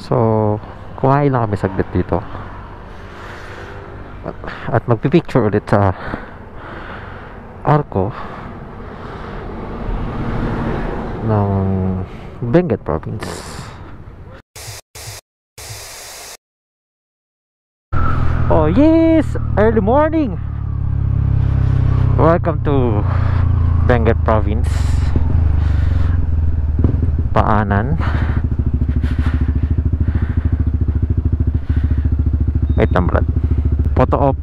So, kumain lang kami saglit dito. At magpipicture ulit sa Arco ng Benguet Province. Oh yes! Early morning! Welcome to Benguet Province, Paanan. Wait lang, Brad. Photo op.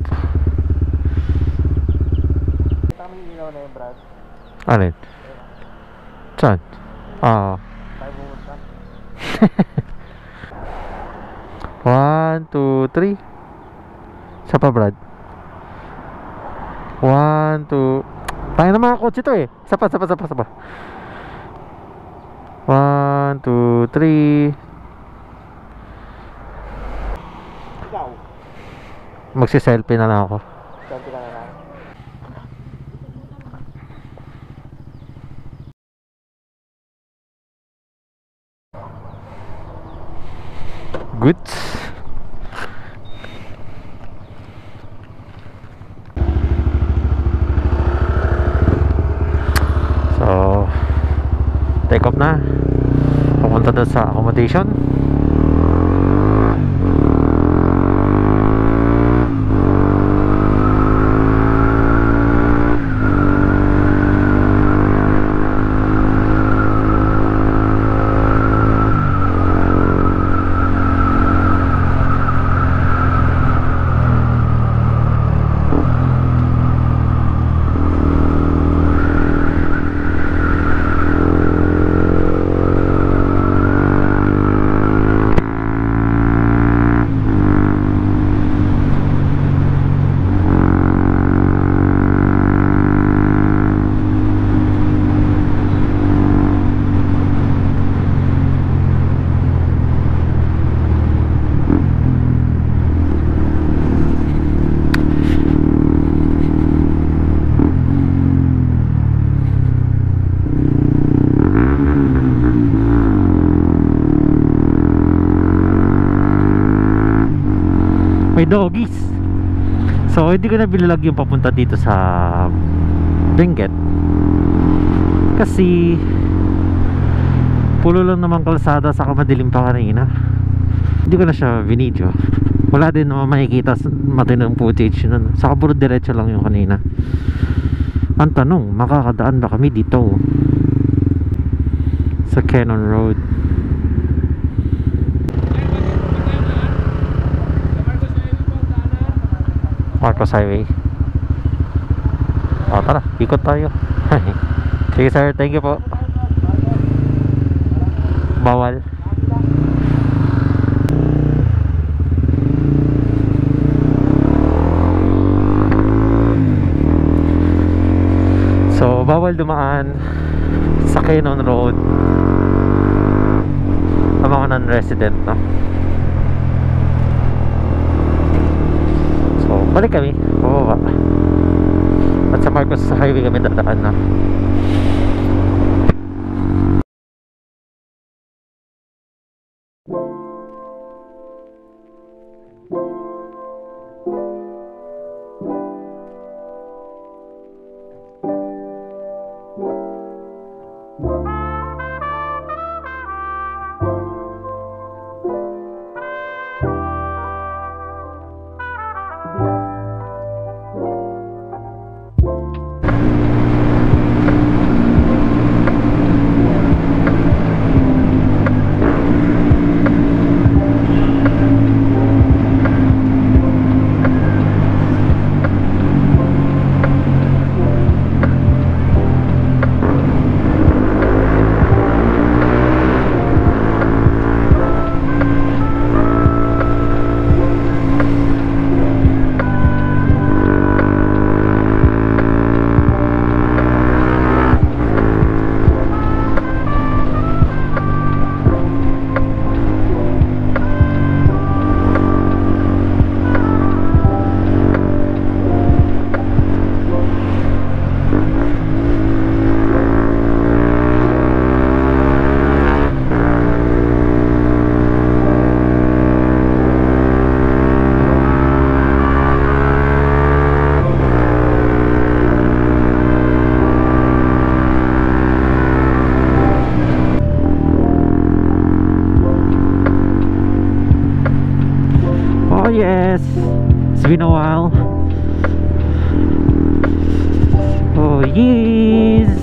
Kami ilaw na yung Brad. Alin? Saan? Ah. Tayo pumunta. 1, 2, 3. Sa pa, Brad? 1, 2. Tayo na mga kotse to eh. Sapa. 1, 2, 3. Ikaw. Magsi-selfie na lang ako. Selfie ka na lang. Goods. So, take off na. Pupunta doon sa accommodation. May doggies. So hindi ko na binalag yung papunta dito sa Benguet kasi pulo lang naman kalsada, saka madilim pa kanina. Hindi ko na siya binidyo. Wala din naman makikita matinong footage nun. Saka puro diretso lang yung kanina. Ang tanong, makakadaan ba kami dito sa Cannon Road? Marcos Highway. O tara, ikot tayo. Sige sir, thank you po. Bawal. So bawal dumaan sa Cannon Road ang mga non-resident, no? So balik kami, bababa. At sa Marcos Highway kami dadaan na. yes! It's been a while. Oh yes!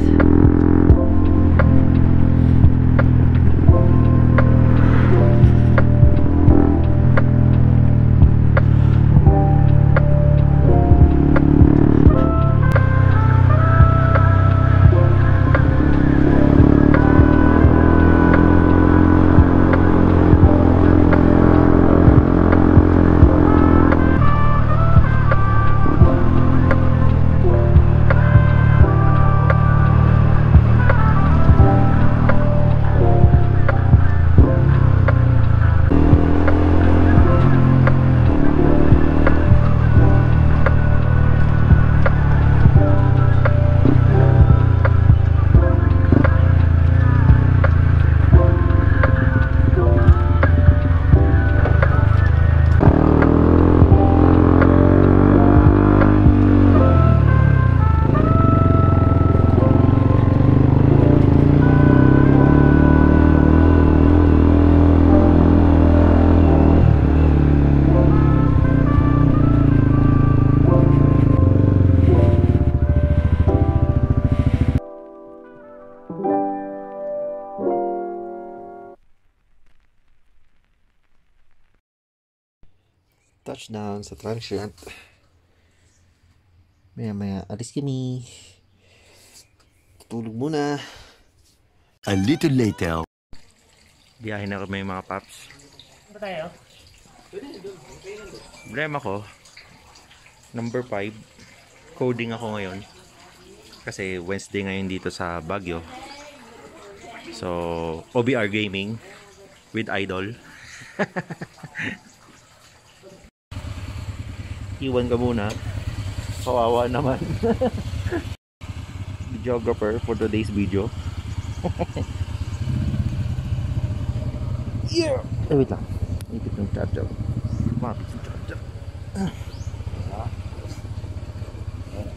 Touchdown sa transient. Maya alis kami. Tutulog muna. A little later. Biyahe na kami mga paps. Ba tayo? Problema ko, number 5, coding ako ngayon. Kasi Wednesday ngayon dito sa Baguio. So, OBR Gaming with Idol. Iwan ka muna. Kawawa naman. Videographer for today's video. Yeah! Eh, wait lang. Ipit ng charger. Mapit ng charger.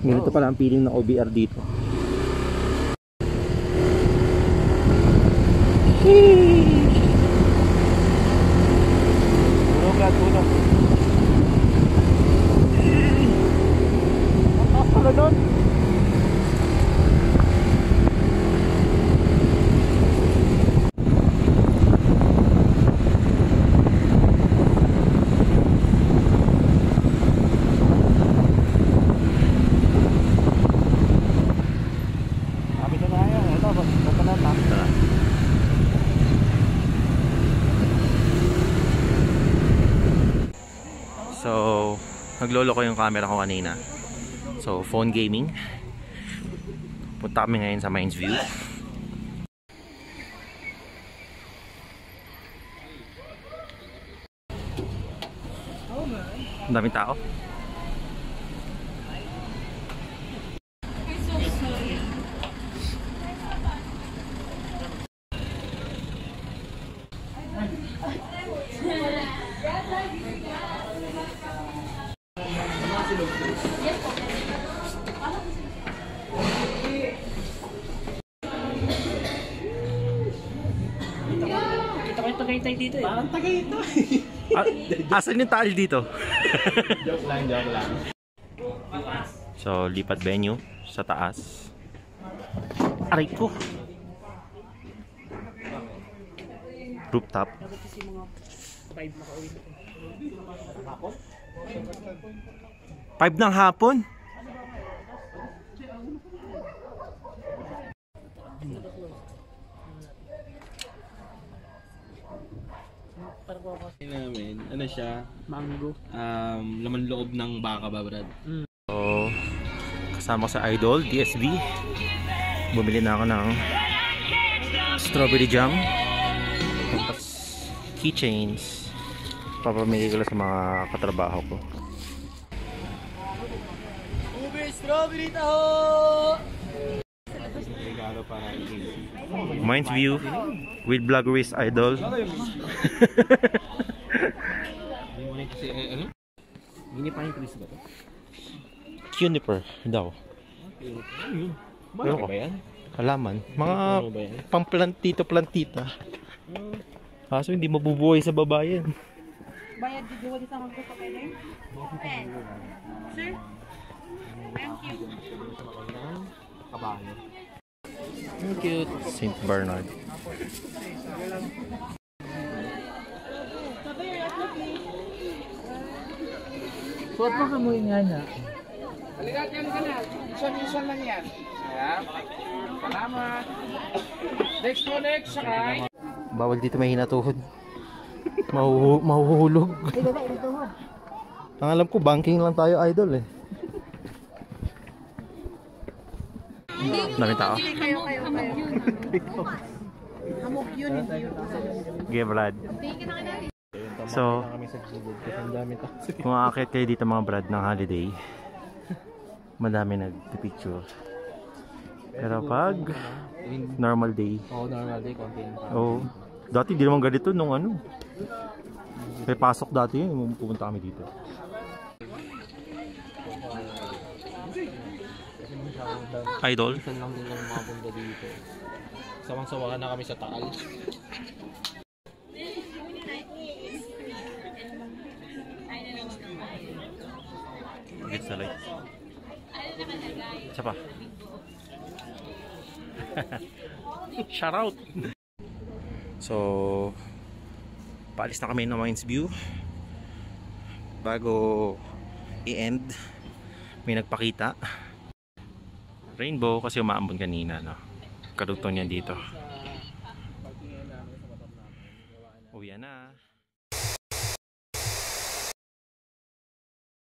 Ganito pala ang feeling ng OBR dito. Tulog lang, tulog. Ano doon? So, naglolo ko yung camera ko kanina. So, phone gaming. Punta kami ngayon sa Mines View. Ang daming tao. Kita ko yung Tagaytay dito eh. Parang Tagaytay. Asan yung tile dito? Joke lang. So, lipat venue sa taas. Aray ko! Rooftop. 5 ng hapon? Namin, ano siya? Mango. Laman loob ng baka ba, Brad? So, kasama ko sa Idol, DSB. Bumili na ako ng strawberry jam. Tapos keychains. Papamili ko lang sa mga katrabaho ko. Ube, strawberry taho! Regalo para Mines View with Vloggerist Idol. Mini pine trees ba to? Juniper daw. Malaki ba yan? Halaman. Mga Ano ba yan? pamplantito-plantita. Kaso hindi mabubuhay sa baba yan. Bayad di duwa sa mga gusto pwede? Pen. Sir? Thank you. Kabayo. Cute. St. Bernard. Suot mo kamuin nga niya. Halikat yan ka na. Isa-isa lang yan. Ayan. Salamat. Next to next, sakay. Bawal dito may hinatuhod. Mahuhulog. Ang alam ko, banking lang tayo, idol eh. Dami tao. Kayo. Hamog yun, hindi yun. Okay, Brad. So, kung aakit kayo dito mga Brad ng holiday, madami nagpipicture. Pero pag normal day, Normal day, konti yung oh, dati di naman ganito nung ano. May pasok dati yun, nung pupunta kami dito. Idol? Minsan lang din lang mga bunda dito. Sawang-sawa na kami sa Taal. Gets the light. Isa pa. Shout out! So, paalis na kami ng Mines View. Bago i-end, may nagpakita. Rainbow kasi umaambon kanina, no? Kadugtong niya dito. Uwi na.